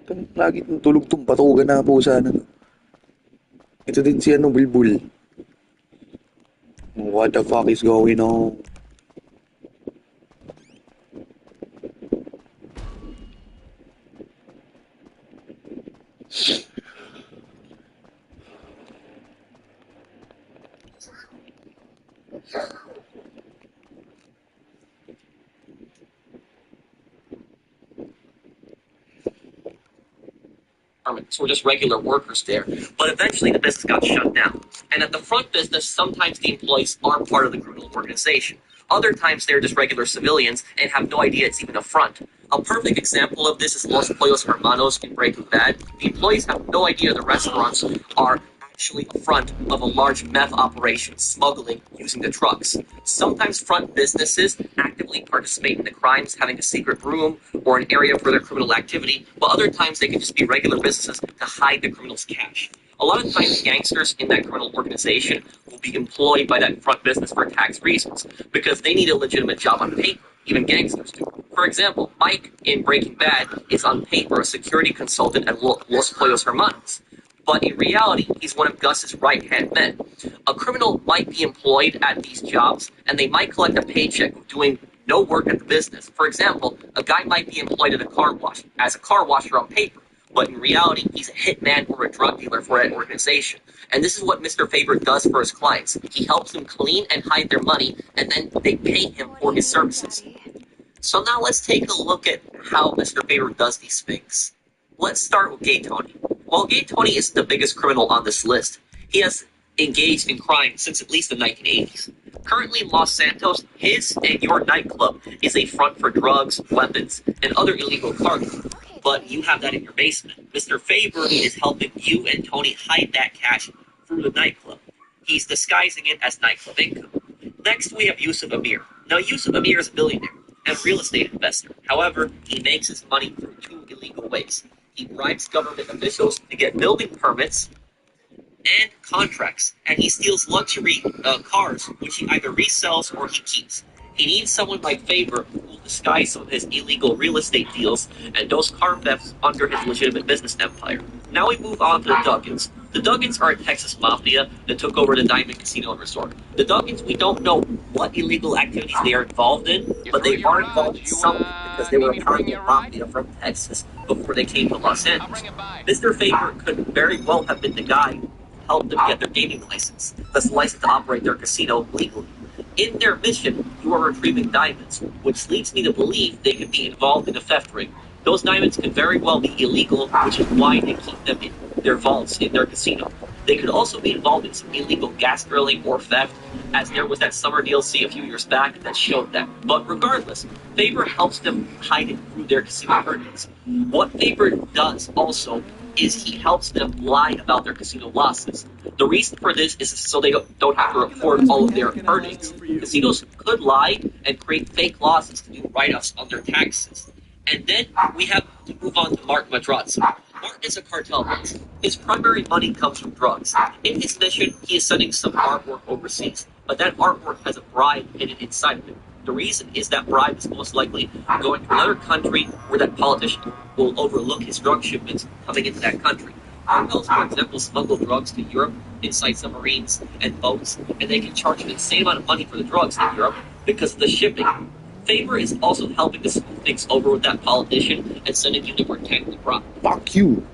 Lagi tulog tong patugan na po sana. Ito din si ano, Bulbul. What the fuck is going on? Who were just regular workers there. But eventually the business got shut down. And at the front business, sometimes the employees are part of the criminal organization. Other times they're just regular civilians and have no idea it's even a front. A perfect example of this is Los Pollos Hermanos in Breaking Bad. The employees have no idea the restaurants are actually a front of a large meth operation, smuggling using the trucks. Sometimes front businesses actively participate in the crimes, having a secret room or an area for their criminal activity, but other times they can just be regular businesses to hide the criminals' cash. A lot of times gangsters in that criminal organization will be employed by that front business for tax reasons, because they need a legitimate job on paper. Even gangsters do. For example, Mike in Breaking Bad is on paper a security consultant at Los Pollos Hermanos, but in reality, he's one of Gus's right-hand men. A criminal might be employed at these jobs, and they might collect a paycheck doing no work at the business. For example, a guy might be employed at a car wash as a car washer on paper, but in reality, he's a hitman or a drug dealer for that organization. And this is what Mr. Favorite does for his clients. He helps them clean and hide their money, and then they pay him for his services. So now let's take a look at how Mr. Favorite does these things. Let's start with Gay Tony. While Gay Tony isn't the biggest criminal on this list, he has engaged in crime since at least the 1980s. Currently in Los Santos, his and your nightclub is a front for drugs, weapons, and other illegal cargo. But you have that in your basement. Mr. Favor is helping you and Tony hide that cash through the nightclub. He's disguising it as nightclub income. Next, we have Yusuf Amir. Now, Yusuf Amir is a billionaire and real estate investor. However, he makes his money through two illegal ways. He bribes government officials to get building permits and contracts, and he steals luxury cars, which he either resells or he keeps. He needs someone like Faber who will disguise some of his illegal real estate deals and those car thefts under his legitimate business empire. Now we move on to the Duggins. The Duggins are a Texas mafia that took over the Diamond Casino and Resort. The Duggins, we don't know what illegal activities they are involved in, but they are involved in something because they were a part of the mafia from Texas before they came to Los Angeles. Mr. Faber could very well have been the guy who helped them get their gaming license, thus license to operate their casino legally. In their mission, you are retrieving diamonds, which leads me to believe they could be involved in a theft ring. Those diamonds could very well be illegal, which is why they keep them in their vaults in their casino. They could also be involved in some illegal gas drilling or theft, as there was that summer DLC a few years back that showed that. But regardless, Faber helps them hide it through their casino earnings. What Faber does also is he helps them lie about their casino losses. The reason for this is so they don't have to report all of their earnings. Casinos could lie and create fake losses to do write-offs on their taxes. And then we have to move on to Mark Madrazo. Mark is a cartel boss. His primary money comes from drugs. In his mission, he is sending some artwork overseas, but that artwork has a bribe hidden inside of it. The reason is that bribe is most likely going to another country where that politician will overlook his drug shipments coming into that country. Cartels, for example, smuggle drugs to Europe inside submarines and boats, and they can charge an insane amount of money for the drugs in Europe because of the shipping. Faber is also helping to smooth things over with that politician and sending you to protect the crop. Fuck you.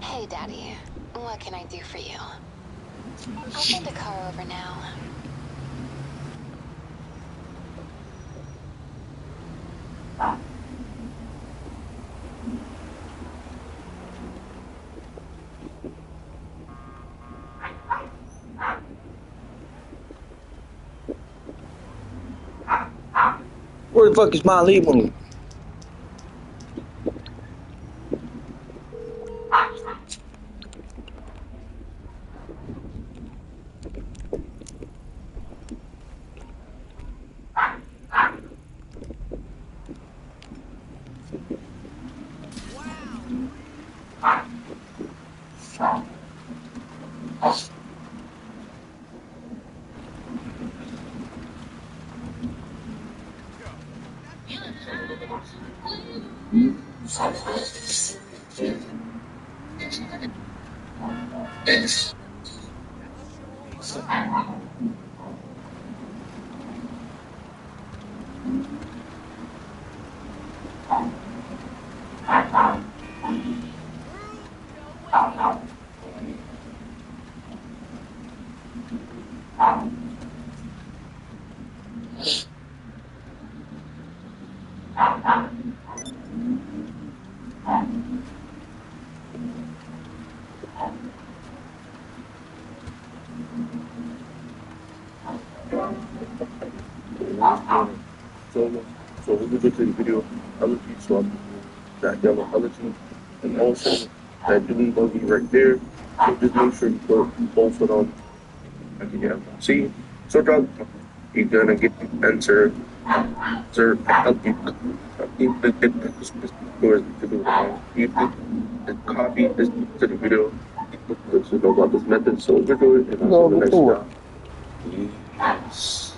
Hey, Daddy. What can I do for you? I'll send a car over now. Where the fuck is my lemon? So when you get to the video, I'll let you swap that yellow allergy and also that blue buggy right there. So just make sure you put both of them. Okay, yeah. See, so dog, you're gonna get the answer. Sir, help you. You copy this to the video. To know about this method, so we're doing it. No, The next before. job. Yes.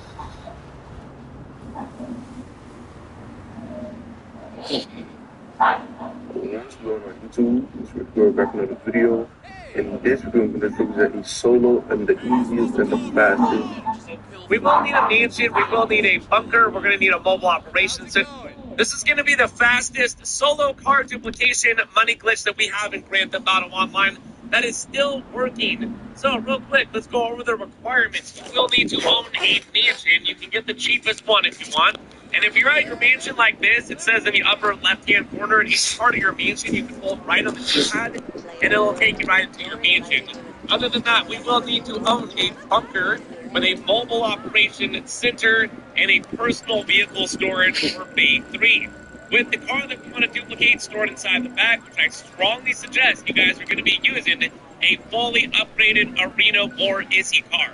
Once we're on YouTube, we're back on the video. In this video, I'm going to show you that he's solo and the easiest and the fastest. We will need a mansion. We will need a bunker. We're going to need a mobile operations center. This is going to be the fastest solo car duplication money glitch that we have in Grand Theft Auto Online that is still working. So real quick, let's go over the requirements. You will need to own a mansion. You can get the cheapest one if you want. And if you're at your mansion like this, it says in the upper left-hand corner, each part of your mansion, you can hold right on the keypad, and it'll take you right into your mansion. Other than that, we will need to own a bunker with a mobile operation center and a personal vehicle storage for Bay 3. With the car that we want to duplicate stored inside the back, which I strongly suggest you guys are going to be using a fully upgraded Arena or Issy car.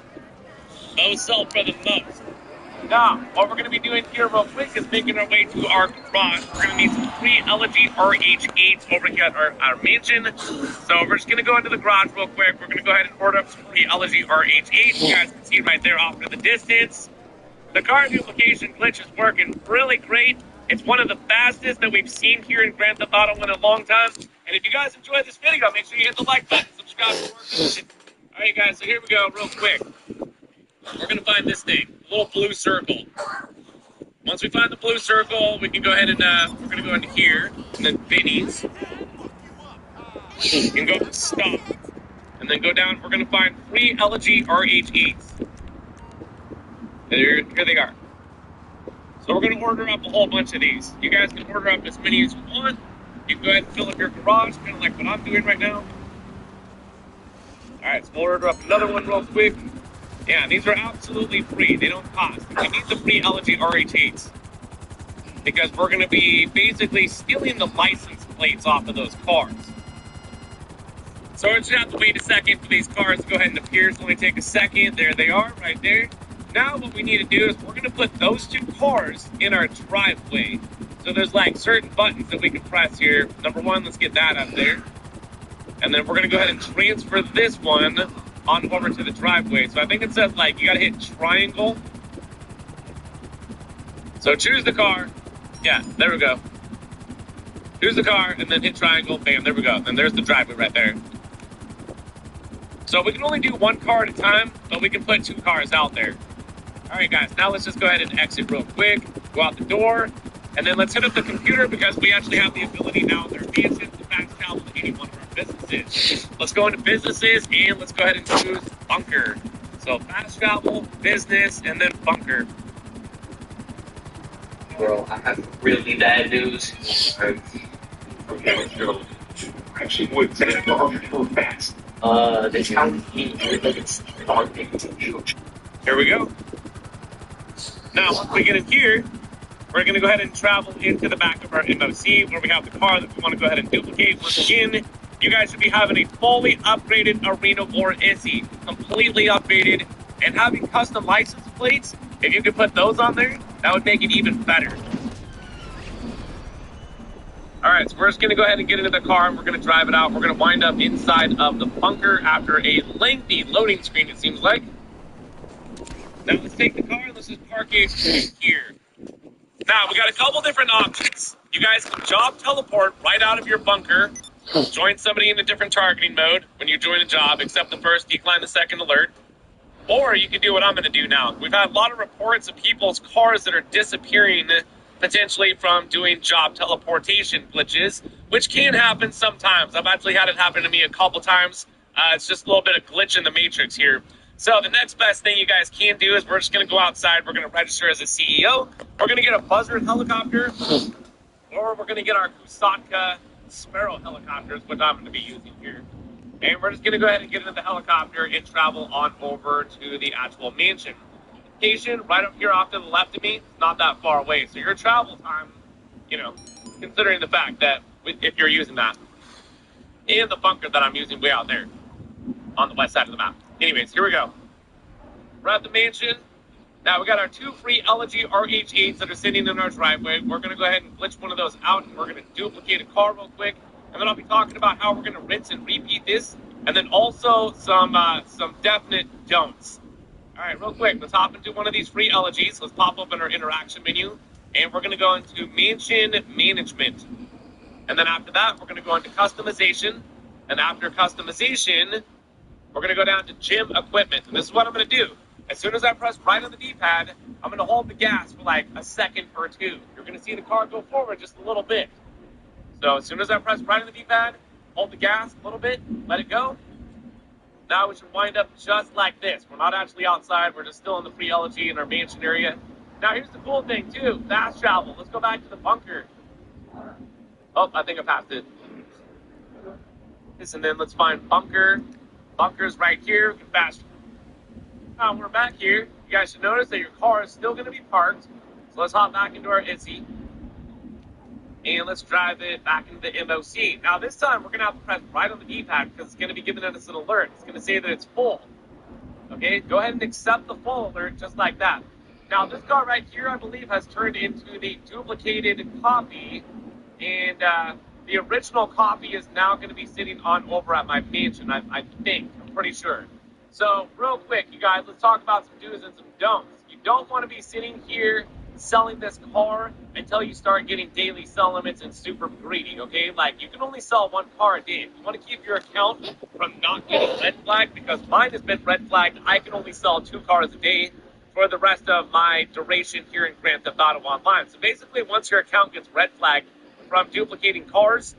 Those sell for the most. Now, what we're going to be doing here real quick is making our way to our garage. We're going to need some free LG RH8s over here at our mansion. So we're just going to go into the garage real quick. We're going to go ahead and order up some free LG RH8s. You guys can see right there off in the distance. The car duplication glitch is working really great. It's one of the fastest that we've seen here in Grand Theft Auto in a long time. And if you guys enjoyed this video, make sure you hit the like button, subscribe for more content. All right, guys, so here we go real quick. We're going to find this thing, a little blue circle. Once we find the blue circle, we can go ahead and, we're going to go into here, and then Vinny's. You can go to stop, and then go down. We're going to find free LG RH8s. Here they are. So we're going to order up a whole bunch of these. You guys can order up as many as you want. You can go ahead and fill up your garage, kind of like what I'm doing right now. All right, so we'll order up another one real quick. Yeah, these are absolutely free. They don't cost. We need the free LG RH8s because we're going to be basically stealing the license plates off of those cars. So we're just going to have to wait a second for these cars to go ahead and appear. It's only take a second. There they are right there. Now what we need to do is we're going to put those two cars in our driveway. So there's like certain buttons that we can press here. Number one, let's get that out of there. And then we're going to go ahead and transfer this one on over to the driveway. So I think it says like you gotta hit triangle. So choose the car. Yeah, there we go. Choose the car and then hit triangle. Bam, there we go. And there's the driveway right there. So we can only do one car at a time, but we can put two cars out there. All right, guys, now let's just go ahead and exit real quick. Go out the door. And then let's hit up the computer because we actually have the ability now in our mansion to fast travel to any one of our businesses. Let's go into businesses and let's go ahead and choose bunker. So fast travel, business, and then bunker. Bro, I have really bad news. Actually, wait, so fast. The town is starting. Here we go. Now, once we get in here, we're going to go ahead and travel into the back of our MOC where we have the car that we want to go ahead and duplicate. Once again, you guys should be having a fully upgraded Arena or Issy, completely upgraded, and having custom license plates. If you could put those on there, that would make it even better. All right, so we're just going to go ahead and get into the car and we're going to drive it out. We're going to wind up inside of the bunker after a lengthy loading screen, it seems like. Now let's take the car and let's just park it here. Now, we got a couple different options. You guys can job teleport right out of your bunker, join somebody in a different targeting mode when you join a job, accept the first, decline the second alert. Or you can do what I'm going to do now. We've had a lot of reports of people's cars that are disappearing potentially from doing job teleportation glitches, which can happen sometimes. I've actually had it happen to me a couple times. It's just a little bit of glitch in the matrix here. So the next best thing you guys can do is we're just going to go outside. We're going to register as a CEO. We're going to get a Buzzard helicopter, or we're going to get our Kusatka Sparrow helicopters, which I'm going to be using here. And we're just going to go ahead and get into the helicopter and travel on over to the actual mansion. Location right up here off to the left of me, not that far away. So your travel time, you know, considering the fact that if you're using that, and the bunker that I'm using way out there on the west side of the map. Anyways, here we go. We're at the mansion. Now we got our 2 free LG RH8s that are sitting in our driveway. We're going to go ahead and glitch one of those out, and we're going to duplicate a car real quick. And then I'll be talking about how we're going to rinse and repeat this, and then also some definite don'ts. All right, real quick, let's hop into one of these free LGs. Let's pop open our interaction menu, and we're going to go into Mansion Management. And then after that, we're going to go into Customization. And after Customization, we're going to go down to Gym Equipment. And this is what I'm going to do. As soon as I press right on the D-pad, I'm going to hold the gas for like a second or two. You're going to see the car go forward just a little bit. So as soon as I press right on the D-pad, hold the gas a little bit, let it go. Now we should wind up just like this. We're not actually outside. We're just still in the free LG in our mansion area. Now here's the cool thing too. Fast travel. Let's go back to the bunker. Oh, I think I passed it. And then let's find bunker. Bunker's right here. We can fast. Now we're back here. You guys should notice that your car is still going to be parked. So let's hop back into our ITZY. And let's drive it back into the MOC. Now this time we're going to have to press right on the D-pad because it's going to be giving us an alert. It's going to say that it's full. Okay, go ahead and accept the full alert just like that. Now this car right here, I believe, has turned into the duplicated copy. And the original copy is now going to be sitting on over at my mansion, I think. I'm pretty sure. So real quick, you guys, let's talk about some do's and some don'ts. You don't want to be sitting here selling this car until you start getting daily sell limits and super greedy, okay? Like, you can only sell 1 car a day. If you want to keep your account from not getting red flagged, because mine has been red flagged, I can only sell 2 cars a day for the rest of my duration here in Grand Theft Auto Online. So basically, once your account gets red flagged from duplicating cars,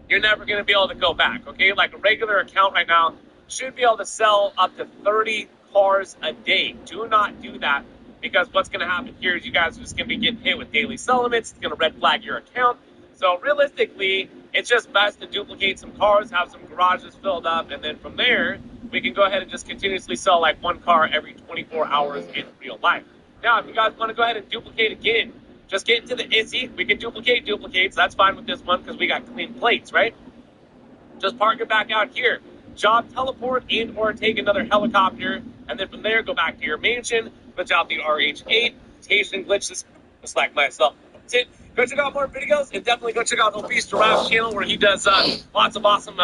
you're never going to be able to go back, okay? Like a regular account right now should be able to sell up to 30 cars a day. Do not do that, because what's going to happen here is you guys are just going to be getting hit with daily sell limits. It's going to red flag your account. So realistically, it's just best to duplicate some cars, have some garages filled up, and then from there, we can go ahead and just continuously sell like 1 car every 24 hours in real life. Now, if you guys want to go ahead and duplicate again, just get into the ITZY. We can duplicate duplicates. That's fine with this one because we got clean plates, right? Just park it back out here. Job teleport and or take another helicopter, and then from there, go back to your mansion, glitch out the RH8, station glitches, just like myself. That's it. Go check out more videos, and definitely go check out Obese Giraffe's channel where he does lots of awesome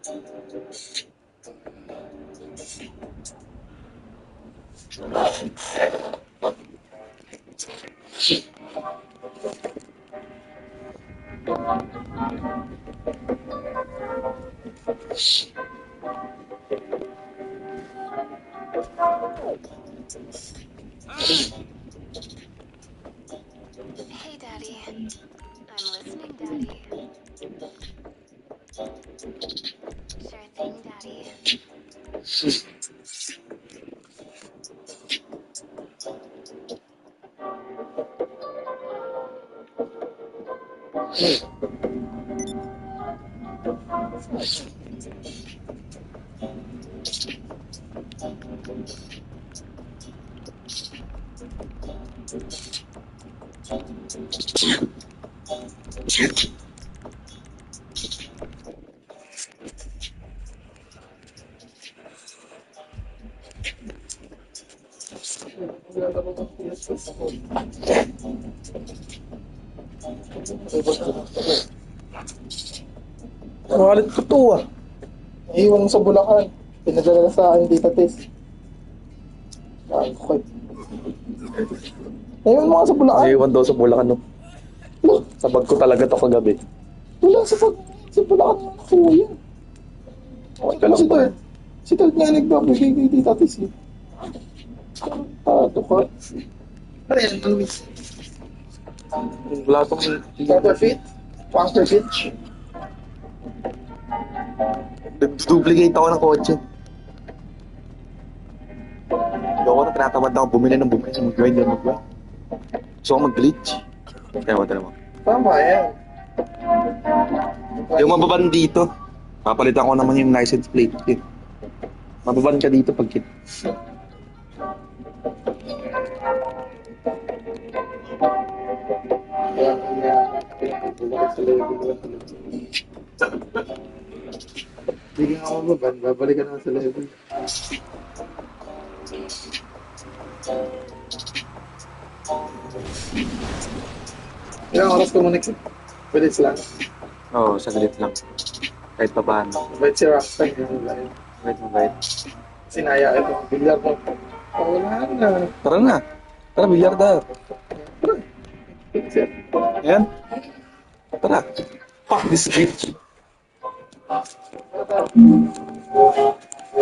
Hey, Daddy. I'm listening, Daddy. Sure thing, Daddy. Wallet ko to ah. Naiwan mo sa Bulacan. Pinadala sa akin dito, Tess. Ay, okay. Naiwan mo nga sa Bulacan. Naiwan daw sa Bulacan, no? Sa bag ko talaga to kagabi. Wala sa Bulacan mo nakuha yan. Okay ka lang Si ba? Ted. Si Ted nga nagbabigay kay Tita Tess eh. Tato ka. Ano yan? Ano yun? Wala tong... Counterfeit? Counterfeit? Duplicate ako ng kotse. Ayoko na, tinatamad na ako bumili ng mag-grind yan, mag-grind. Gusto ko mag-glitch. Tama mo. Tama yan. Yung mababan dito, papalitan ko naman yung license plate. Eh. Mababan ka dito pag kit. Hindi ka ako maban, babalik ka na sa level. Ilang oras ka muna kasi? Bilis lang. Oo, saglit lang. Kahit pa paano. Mabait si Rockstein yung live. Mabait. Sinaya ito. Bilyar mo. Oh, wala na. Tara na. Tara, bilyarda. Sir. Ayan. Tara. Fuck this bitch.